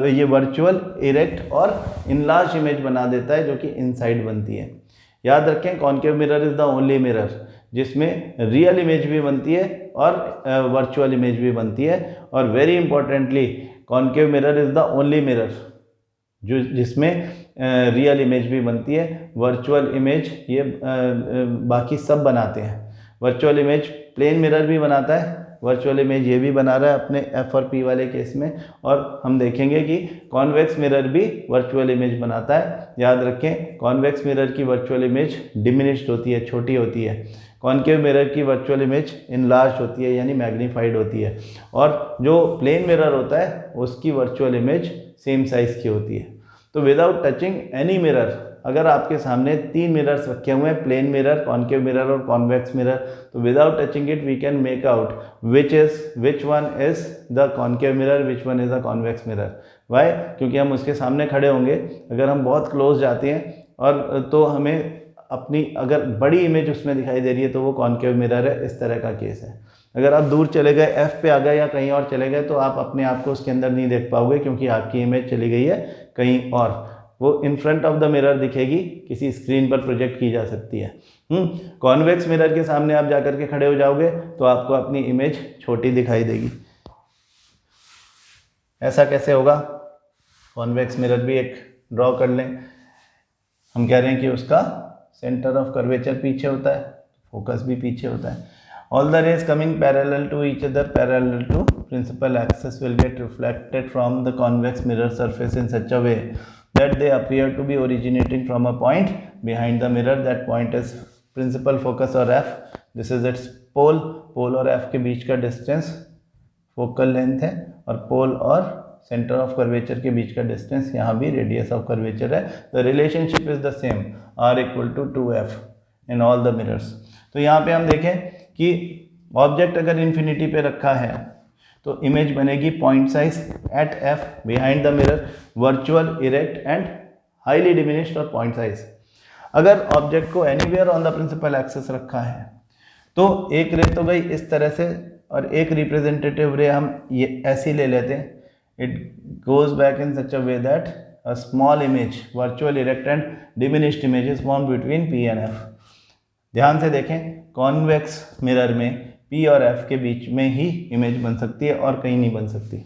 ये वर्चुअल, इरेक्ट और इनलार्ज इमेज बना देता है जो कि इनसाइड बनती है। याद रखें, concave mirror is the only mirror जिसमें रियल इमेज भी बनती है और वर्चुअल इमेज भी बनती है। और very importantly, concave mirror is the only mirror जो जिसमें रियल इमेज भी बनती है, वर्चुअल इमेज ये बाकी सब बनाते हैं। वर्चुअल इमेज प्लेन मिरर भी बनाता है, वर्चुअल इमेज ये भी बना रहा है अपने एफ और पी वाले केस में। और हम देखेंगे कि कॉन्वेक्स मिरर भी वर्चुअल इमेज बनाता है। याद रखें, कॉन्वेक्स मिरर की वर्चुअल इमेज डिमिनिश्ड होती है, छोटी होती है। कॉनकेव मिरर की वर्चुअल इमेज इनलार्ज होती है, यानी मैग्नीफाइड होती है। और जो प्लेन मिरर होता है उसकी वर्चुअल इमेज सेम साइज़ की होती है। तो विदाउट टचिंग एनी मिरर, अगर आपके सामने 3 मिरर्स रखे हुए हैं, प्लेन मिरर, कॉनकेव मिरर और कॉन्वेक्स मिरर, तो without touching it we can make out which one is the concave mirror, which one is the convex mirror. Why, क्योंकि हम उसके सामने खड़े होंगे। अगर हम बहुत क्लोज जाते हैं और तो हमें अपनी अगर बड़ी इमेज उसमें दिखाई दे रही है तो वो कॉनकेव मिरर है, इस तरह का केस है। अगर आप दूर चले गए, एफ पे आ गए या कहीं और चले गए, तो आप अपने आप को उसके अंदर नहीं देख पाओगे, क्योंकि आपकी इमेज चली गई है कहीं और। वो इन फ्रंट ऑफ द मिरर दिखेगी, किसी स्क्रीन पर प्रोजेक्ट की जा सकती है। कॉन्वेक्स मिरर के सामने आप जाकर के खड़े हो जाओगे तो आपको अपनी इमेज छोटी दिखाई देगी। ऐसा कैसे होगा? कॉन्वेक्स मिरर भी एक ड्रॉ कर लें। हम कह रहे हैं कि उसका सेंटर ऑफ कर्वेचर पीछे होता है, फोकस भी पीछे होता है। All the rays coming parallel to each other, parallel to principal axis, will get reflected from the convex mirror surface in such a way that they appear to be originating from a point behind the mirror. That point is principal focus or f. This is its pole. Pole और f के बीच का distance focal length है, और pole और center of curvature के बीच का distance यहाँ भी radius of curvature है। The relationship is the same, r equal to 2f in all the mirrors. तो यहाँ पे हम देखें कि ऑब्जेक्ट अगर इन्फिनिटी पे रखा है तो इमेज बनेगी point size at F behind the mirror, virtual, erect and highly diminished और पॉइंट साइज। अगर ऑब्जेक्ट को anywhere on the principal axis रखा है तो एक रे तो गई इस तरह से, और एक रिप्रेजेंटेटिव रे हम ये ऐसी ले लेते हैं। It goes back in such a way that a small image, virtual, erect and diminished image is form between P and F. ध्यान से देखें, कॉन्वेक्स मिरर में P और F के बीच में ही इमेज बन सकती है और कहीं नहीं बन सकती।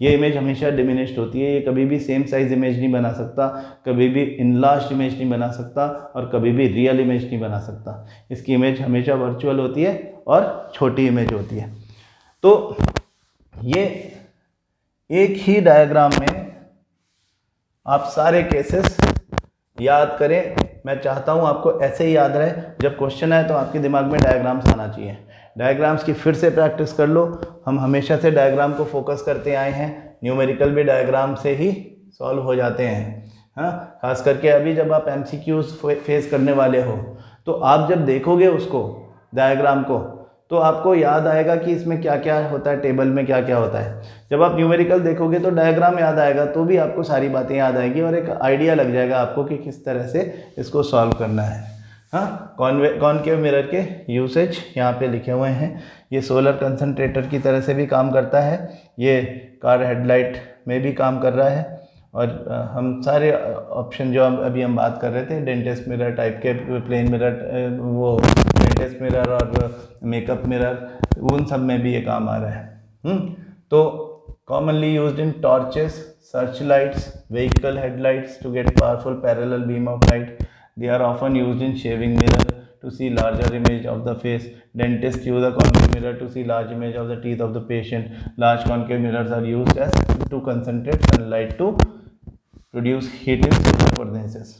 ये इमेज हमेशा डिमिनिश्ड होती है, ये कभी भी सेम साइज इमेज नहीं बना सकता, कभी भी इनलार्ज्ड इमेज नहीं बना सकता, और कभी भी रियल इमेज नहीं बना सकता। इसकी इमेज हमेशा वर्चुअल होती है और छोटी इमेज होती है। तो ये एक ही डायग्राम में आप सारे केसेस याद करें। मैं चाहता हूं आपको ऐसे ही याद रहे, जब क्वेश्चन आए तो आपके दिमाग में डायग्राम्स आना चाहिए। डायग्राम्स की फिर से प्रैक्टिस कर लो। हम हमेशा से डायग्राम को फोकस करते आए हैं, न्यूमेरिकल भी डायग्राम से ही सॉल्व हो जाते हैं। हाँ, खास करके अभी जब आप MCQs फेस करने वाले हो तो आप जब देखोगे उसको डायग्राम को तो आपको याद आएगा कि इसमें क्या क्या होता है, टेबल में क्या क्या होता है। जब आप न्यूमेरिकल देखोगे तो डायग्राम याद आएगा, तो भी आपको सारी बातें याद आएगी और एक आइडिया लग जाएगा आपको कि किस तरह से इसको सॉल्व करना है। हाँ, कॉनकेव मिरर के यूसेज यहाँ पे लिखे हुए हैं। ये सोलर कंसंट्रेटर की तरह से भी काम करता है, ये कार हेडलाइट में भी काम कर रहा है, और हम सारे ऑप्शन जो अभी हम बात कर रहे थे, डेंटिस्ट मिरर टाइप के, प्लेन मिरर, वो डेंटिस्ट मिरर और मेकअप मिरर, उन सब में भी ये काम आ रहा है। तो commonly used in torches, search lights, vehicle headlights to get powerful parallel beam of light. They are often used in shaving mirror to see larger image of the face. Dentists use a concave mirror to see large image of the teeth of the patient. Large concave mirrors are used as to concentrate sunlight to produce heat in solar furnaces.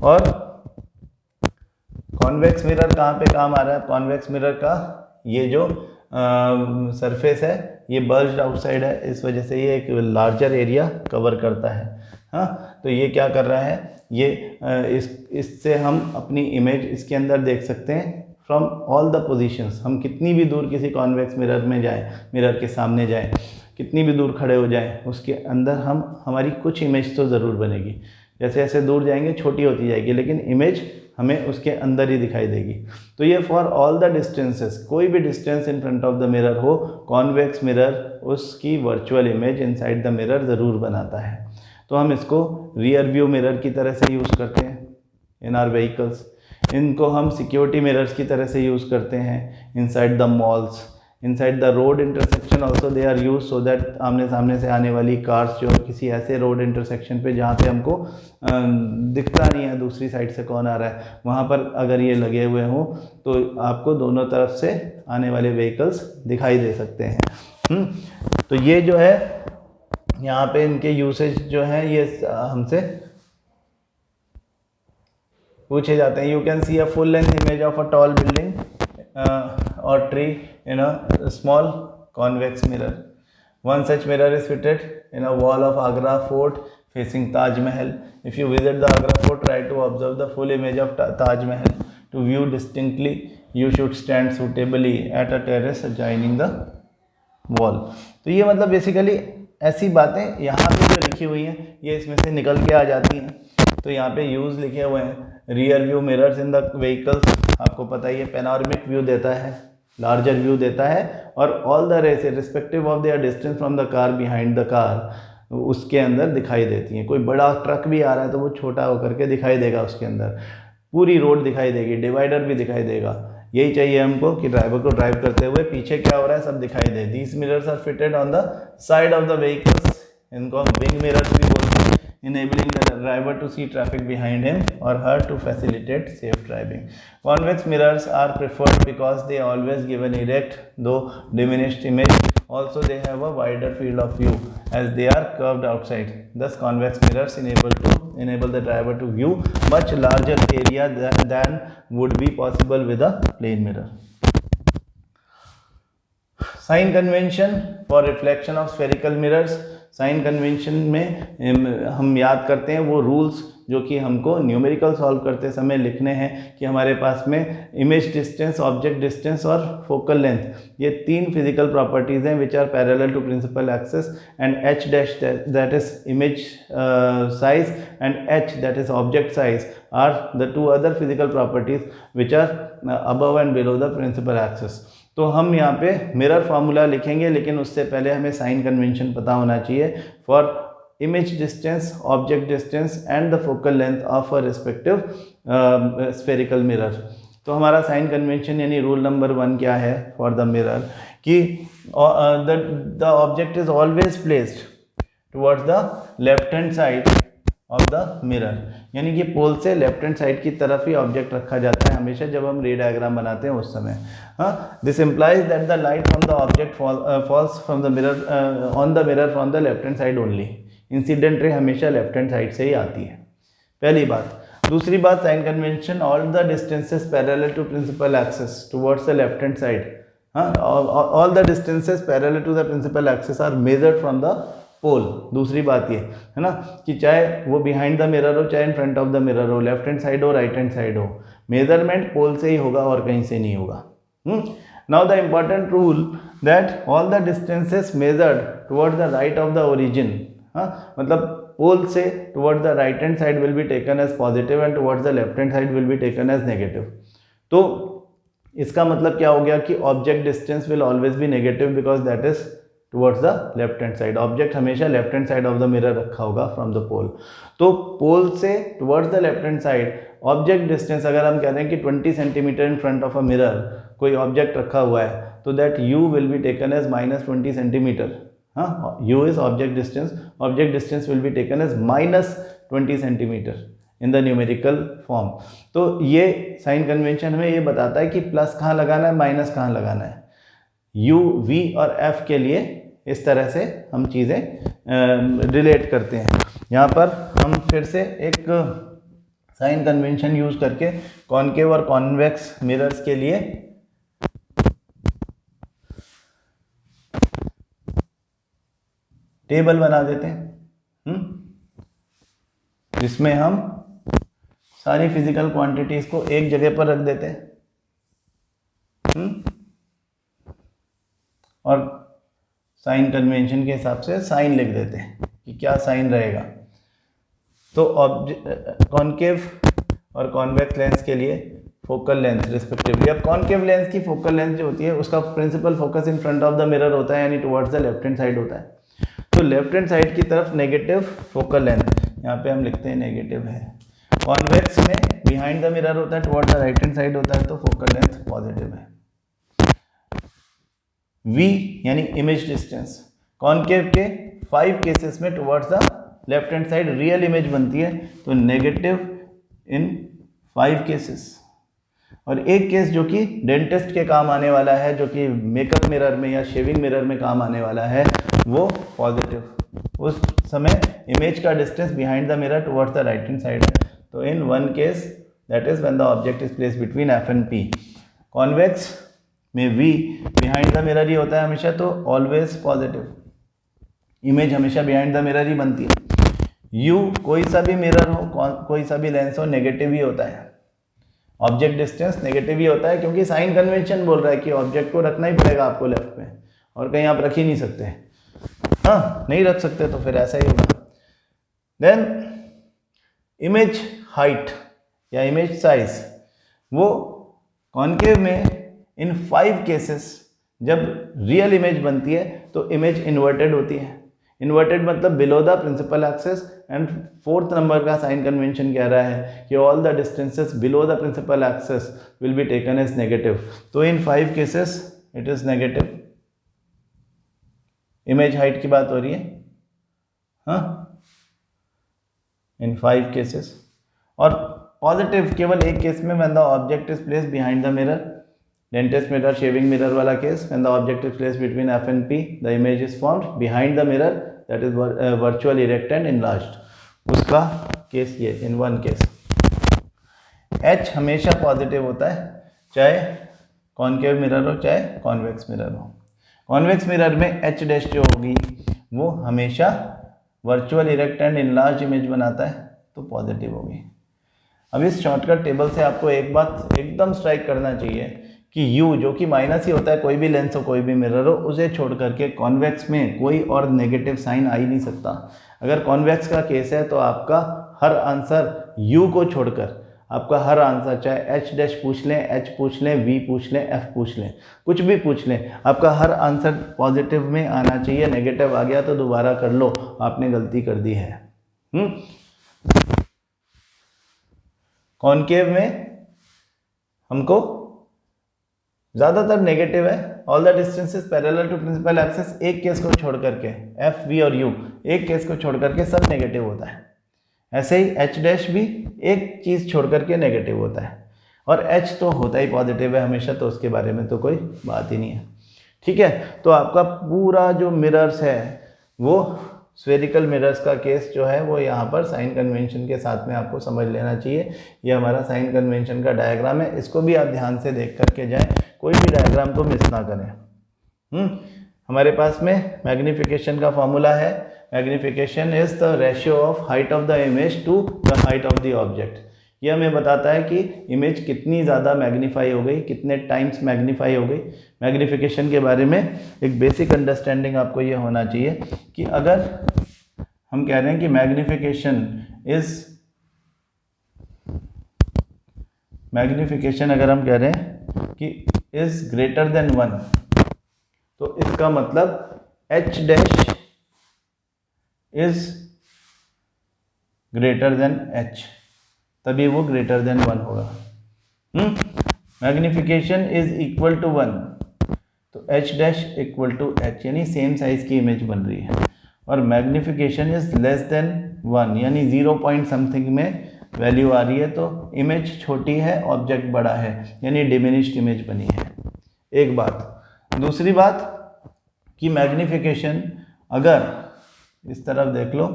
और convex mirror कहाँ पे काम आ रहा है? Convex mirror का ये जो surface है ये बल्ज्ड आउटसाइड है, इस वजह से ये एक लार्जर एरिया कवर करता है। हाँ, तो ये क्या कर रहा है, ये इससे हम अपनी इमेज इसके अंदर देख सकते हैं फ्रॉम ऑल द पोजीशंस। हम कितनी भी दूर किसी कॉन्वेक्स मिरर में जाएं, मिरर के सामने जाएं, कितनी भी दूर खड़े हो जाएं, उसके अंदर हमारी कुछ इमेज तो ज़रूर बनेगी। जैसे जैसे दूर जाएंगे छोटी होती जाएगी, लेकिन इमेज हमें उसके अंदर ही दिखाई देगी। तो ये फॉर ऑल द डिस्टेंसेस, कोई भी distance in front of the mirror हो, कॉन्वेक्स मिरर उसकी virtual image inside the mirror ज़रूर बनाता है। तो हम इसको रियर व्यू मिरर की तरह से यूज़ करते हैं इन आर व्हीकल्स। इनको हम सिक्योरिटी मिरर्स की तरह से यूज़ करते हैं inside the malls, inside the road intersection also they are use, so that आमने सामने से आने वाली कार्स जो किसी ऐसे रोड इंटरसेक्शन पे जहाँ पे हमको दिखता नहीं है दूसरी साइड से कौन आ रहा है, वहाँ पर अगर ये लगे हुए हों तो आपको दोनों तरफ से आने वाले व्हीकल्स दिखाई दे सकते हैं। तो ये जो है यहाँ पे इनके यूसेज जो है ये हमसे पूछे जाते हैं। You can see a full length image of a tall building or tree in a small convex mirror. One such mirror is fitted in a wall of Agra Fort facing Taj Mahal. If you visit the Agra Fort, try to observe the full image of Taj Mahal. To view distinctly, you should stand suitably at a terrace adjoining the wall. तो ये मतलब basically ऐसी बातें यहाँ पे जो लिखी हुई हैं ये इसमें से निकल के आ जाती हैं। तो यहाँ पे यूज़ लिखे हुए हैं, rear view mirrors in the vehicles, आपको पता ही है, पेनोरामिक व्यू देता है, लार्जर व्यू देता है, और all the rays respective of their distance from the car behind the car उसके अंदर दिखाई देती हैं। कोई बड़ा ट्रक भी आ रहा है तो वो छोटा होकर के दिखाई देगा, उसके अंदर पूरी रोड दिखाई देगी, डिवाइडर भी दिखाई देगा। यही चाहिए हमको कि ड्राइवर को ड्राइव करते हुए पीछे क्या हो रहा है सब दिखाई दे। These mirrors are fitted on the side of the vehicles, इनको हम विंग मिरर्स भी बोलते हैं, enabling the driver to see traffic behind him or her to facilitate safe driving. Convex mirrors are preferred because they always give an erect though diminished image. Also they have a wider field of view as they are curved outside. Thus convex mirrors enable the driver to view much larger area than would be possible with a plane mirror. Sign convention for reflection of spherical mirrors. Sign convention में हम याद करते हैं वो rules जो कि हमको numerical solve करते समय लिखने हैं कि हमारे पास में इमेज डिस्टेंस, ऑब्जेक्ट डिस्टेंस और फोकल लेंथ, ये तीन फिजिकल प्रॉपर्टीज़ हैं which are parallel to principal axis, and H dash that is image size and H that is object size are the two other physical properties which are above and below the principal axis. तो हम यहाँ पे mirror formula लिखेंगे, लेकिन उससे पहले हमें sign convention पता होना चाहिए for image distance, object distance and the focal length of a respective spherical mirror. तो हमारा साइन कन्वेंशन यानी रूल नंबर 1 क्या है फॉर द मिरर कि the object is always placed towards the left hand side of the mirror, यानी कि पोल से left hand side की तरफ ही ऑब्जेक्ट रखा जाता है हमेशा जब हम रे डायग्राम बनाते हैं उस समय। हाँ, this implies that the light from the object falls from the mirror on the mirror from the left hand side only. Incident ray हमेशा लेफ्ट हैंड साइड से ही आती है, पहली बात। दूसरी बात, sign convention, all the distances parallel to principal axis towards the left hand side, हाँ, all the distances parallel to the principal axis are measured from the pole. दूसरी बात ये है ना कि चाहे वो बिहाइंड द मिरर हो चाहे in front of the mirror हो, लेफ्ट हैंड साइड हो राइट हैंड साइड हो, मेजरमेंट पोल से ही होगा और कहीं से नहीं होगा। Now the important rule that all the distances measured towards the right of the origin, हाँ, मतलब पोल से towards the right hand side will be taken as positive and towards the left hand side will be taken as negative. तो इसका मतलब क्या हो गया कि object distance will always be negative because that is towards the left hand side. Object हमेशा left hand side of the mirror रखा होगा फ्रॉम द पोल। तो पोल से towards the left hand side object distance, अगर हम कह रहे हैं कि 20 centimetre in front of a mirror कोई ऑब्जेक्ट रखा हुआ है तो that you will be taken as -20 centimetre. हाँ, you is object distance will be taken as -20 centimetre in the numerical form. तो ये साइन कन्वेंशन हमें ये बताता है कि प्लस कहाँ लगाना है, माइनस कहाँ लगाना है। यू, वी और एफ के लिए इस तरह से हम चीज़ें रिलेट करते हैं। यहाँ पर हम फिर से एक साइन कन्वेंशन यूज करके कॉनकेव और कॉन्वेक्स मिरर्स के लिए टेबल बना देते हैं, जिसमें हम सारी फिजिकल क्वांटिटीज को एक जगह पर रख देते हैं और साइन कन्वेंशन के हिसाब से साइन लिख देते हैं कि क्या साइन रहेगा। तो कॉनकेव और कॉन्वेक्स लेंस के लिए फोकल लेंथ रिस्पेक्टिवली। अब कॉनकेव लेंस की फोकल लेंथ जो होती है उसका principal focus in front of the mirror होता है, यानी towards the left hand side होता है। तो लेफ्ट हैंड साइड की तरफ नेगेटिव फोकल लेंथ, यहाँ पे हम लिखते हैं नेगेटिव है। कॉन्वेक्स में बिहाइंड द मिरर होता है, towards the right hand side होता है, तो फोकल लेंथ पॉजिटिव है। V यानी इमेज डिस्टेंस, कॉनकेव के 5 केसेस में towards the left hand side real image बनती है, तो नेगेटिव इन 5 केसेस। और एक केस जो कि डेंटिस्ट के काम आने वाला है, जो कि मेकअप मिरर में या शेविंग मिरर में काम आने वाला है, वो पॉजिटिव। उस समय इमेज का distance behind the mirror towards the right hand side है। तो in one case that is when the object is placed between F and P। Convex में V बिहाइंड द मिरर ही होता है हमेशा, तो ऑलवेज पॉजिटिव, इमेज हमेशा behind the mirror ही बनती है। U कोई सा भी मिरर हो, कोई सा भी लेंस हो, नेगेटिव ही होता है। ऑब्जेक्ट डिस्टेंस नेगेटिव ही होता है, क्योंकि साइन कन्वेंशन बोल रहा है कि ऑब्जेक्ट को रखना ही पड़ेगा आपको लेफ्ट में, और कहीं आप रख ही नहीं सकते। हाँ, नहीं रख सकते तो फिर ऐसा ही होगा। देन इमेज हाइट या इमेज साइज, वो कॉन्केव में इन 5 केसेस जब रियल इमेज बनती है तो इमेज इन्वर्टेड होती है। इन्वर्टेड मतलब below the principal axis, and 4th number का साइन कन्वेंशन कह रहा है कि all the distances below the principal axis will be taken as negative. तो in 5 cases it is negative. Image height की बात हो रही है, हाँ, इन 5 केसेस। और पॉजिटिव केवल एक केस में, when the object is placed behind the mirror, dentist mirror, shaving mirror वाला case, when the object is placed between F and P, the image is formed behind the mirror, that is virtual erect and enlarged, उसका case ये in 1 case. H हमेशा positive होता है, चाहे concave mirror हो चाहे convex mirror हो। Convex mirror में एच डैश जो होगी वो हमेशा virtual erect and enlarge image बनाता है, तो पॉजिटिव होगी। अब इस शॉर्टकट टेबल से आपको एक बात एकदम स्ट्राइक करना चाहिए कि u जो कि माइनस ही होता है, कोई भी लेंस हो कोई भी मिरर हो, उसे छोड़ करके कॉन्वेक्स में कोई और नेगेटिव साइन आ ही नहीं सकता। अगर कॉन्वेक्स का केस है तो आपका हर आंसर u को छोड़कर, आपका हर आंसर चाहे h डैश पूछ लें, h पूछ लें, v पूछ लें, f पूछ लें, कुछ भी पूछ लें, आपका हर आंसर पॉजिटिव में आना चाहिए। नेगेटिव आ गया तो दोबारा कर लो, आपने गलती कर दी है। कॉन्केव में हमको ज़्यादातर नेगेटिव है। All the distances parallel to principal axis, एक केस को छोड़ करके f, v और u, एक केस को छोड़ करके सब नेगेटिव होता है। ऐसे ही h डैश भी एक चीज़ छोड़ करके नेगेटिव होता है, और h तो होता ही पॉजिटिव है हमेशा, तो उसके बारे में तो कोई बात ही नहीं है। ठीक है, तो आपका पूरा जो मिरर्स है वो स्फेरिकल मिरर्स का केस जो है वो यहाँ पर साइन कन्वेंशन के साथ में आपको समझ लेना चाहिए। ये हमारा साइन कन्वेंशन का डायग्राम है, इसको भी आप ध्यान से देख करके जाएं, कोई भी डायग्राम को मिस ना करें। हमारे पास में मैग्निफिकेशन का फॉर्मूला है, magnification is the ratio of height of the image to the height of the object. ये हमें बताता है कि इमेज कितनी ज़्यादा मैग्नीफाई हो गई, कितने टाइम्स मैग्नीफाई हो गई। मैग्निफिकेशन के बारे में एक बेसिक अंडरस्टैंडिंग आपको ये होना चाहिए कि अगर हम कह रहे हैं कि मैग्निफिकेशन अगर हम कह रहे हैं कि इज ग्रेटर देन 1, तो इसका मतलब h dash is greater than h, तभी वो ग्रेटर देन 1 होगा। मैग्निफिकेशन इज इक्वल टू 1, तो h dash equal to h, यानी सेम साइज की इमेज बन रही है। और मैग्निफिकेशन इज लेस देन 1, यानी 0 पॉइंट समथिंग में वैल्यू आ रही है, तो इमेज छोटी है, ऑब्जेक्ट बड़ा है, यानी डिमिनिश्ड इमेज बनी है। एक बात। दूसरी बात कि मैग्निफिकेशन अगर इस तरफ देख लो,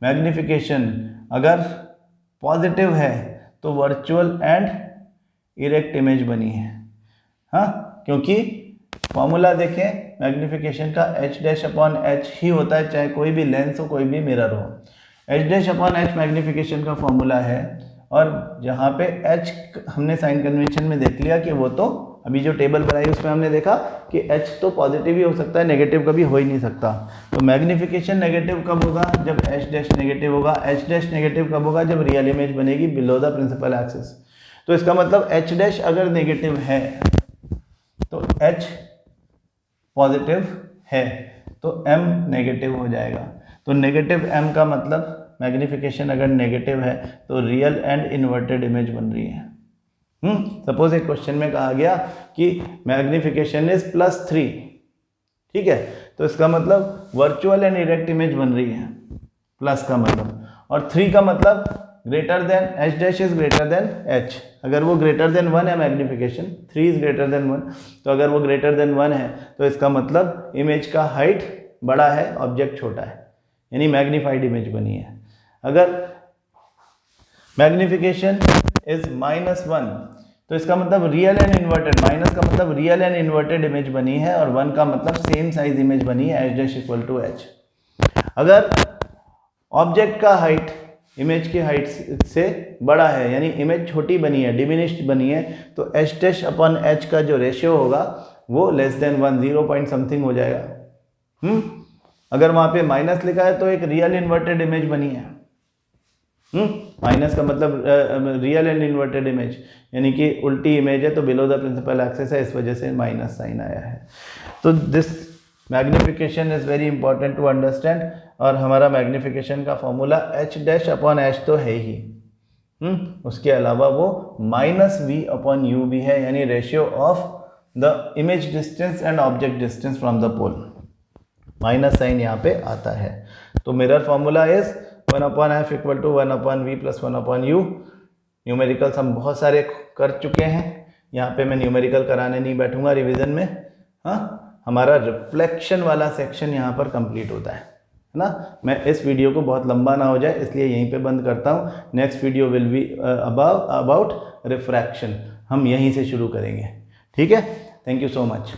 मैग्निफिकेशन अगर पॉजिटिव है तो वर्चुअल एंड इरेक्ट इमेज बनी है। हाँ, क्योंकि फॉर्मूला देखें मैग्निफिकेशन का, h डैश अपॉन h ही होता है, चाहे कोई भी लेंस हो कोई भी मिरर हो। h dash upon h magnification का फॉर्मूला है, और जहाँ पे h हमने साइन कन्वेंशन में देख लिया कि वो तो अभी जो टेबल बनाई उसमें हमने देखा कि h तो पॉजिटिव ही हो सकता है, नेगेटिव कभी हो ही नहीं सकता। तो मैग्निफिकेशन नेगेटिव कब होगा? जब h डैश नेगेटिव होगा। h डैश नेगेटिव कब होगा? जब रियल इमेज बनेगी बिलो द प्रिंसिपल एक्सिस। तो इसका मतलब h डैश अगर नेगेटिव है तो h पॉजिटिव है, तो m नेगेटिव हो जाएगा। तो नेगेटिव m का मतलब मैग्निफिकेशन अगर नेगेटिव है तो रियल एंड इन्वर्टेड इमेज बन रही है। सपोज एक क्वेश्चन में कहा गया कि मैग्निफिकेशन इज +3, ठीक है, तो इसका मतलब वर्चुअल एंड इरेक्ट इमेज बन रही है, प्लस का मतलब, और 3 का मतलब greater than h dash is greater than h। अगर वो ग्रेटर देन 1 है मैग्निफिकेशन, 3 इज ग्रेटर देन 1, तो अगर वो ग्रेटर देन 1 है तो इसका मतलब इमेज का हाइट बड़ा है, ऑब्जेक्ट छोटा है, यानी मैग्नीफाइड इमेज बनी है। अगर मैग्निफिकेशन इज -1 तो इसका मतलब रियल एंड इन्वर्टेड, माइनस का मतलब रियल एंड इन्वर्टेड इमेज बनी है, और 1 का मतलब सेम साइज इमेज बनी है, h dash equal to h। अगर ऑब्जेक्ट का हाइट इमेज की हाइट से बड़ा है, यानी इमेज छोटी बनी है, डिमिनिश्ड बनी है, तो h डैश अपॉन h का जो रेशियो होगा वो लेस देन 1, 0 पॉइंट समथिंग हो जाएगा। अगर वहाँ पे माइनस लिखा है तो एक रियल इन्वर्टेड इमेज बनी है। माइनस का मतलब रियल एंड इन्वर्टेड इमेज, यानी कि उल्टी इमेज है, तो बिलो द प्रिंसिपल एक्सिस है, इस वजह से माइनस साइन आया है। तो this magnification is very important to understand. और हमारा मैग्निफिकेशन का फॉर्मूला h' तो है ही, उसके अलावा वो -v/u भी है, यानी ratio of the image distance and object distance from the pole. Minus sign यहाँ पे आता है। तो mirror formula is 1/f = 1/v + 1/u। Numericals हम बहुत सारे कर चुके हैं, यहाँ पे मैं न्यूमेरिकल कराने नहीं बैठूंगा रिवीजन में। हाँ, हमारा रिफ्लेक्शन वाला सेक्शन यहाँ पर कंप्लीट होता है ना। मैं इस वीडियो को बहुत लंबा ना हो जाए इसलिए यहीं पे बंद करता हूँ। Next video will be about refraction, हम यहीं से शुरू करेंगे। ठीक है, थैंक यू सो मच।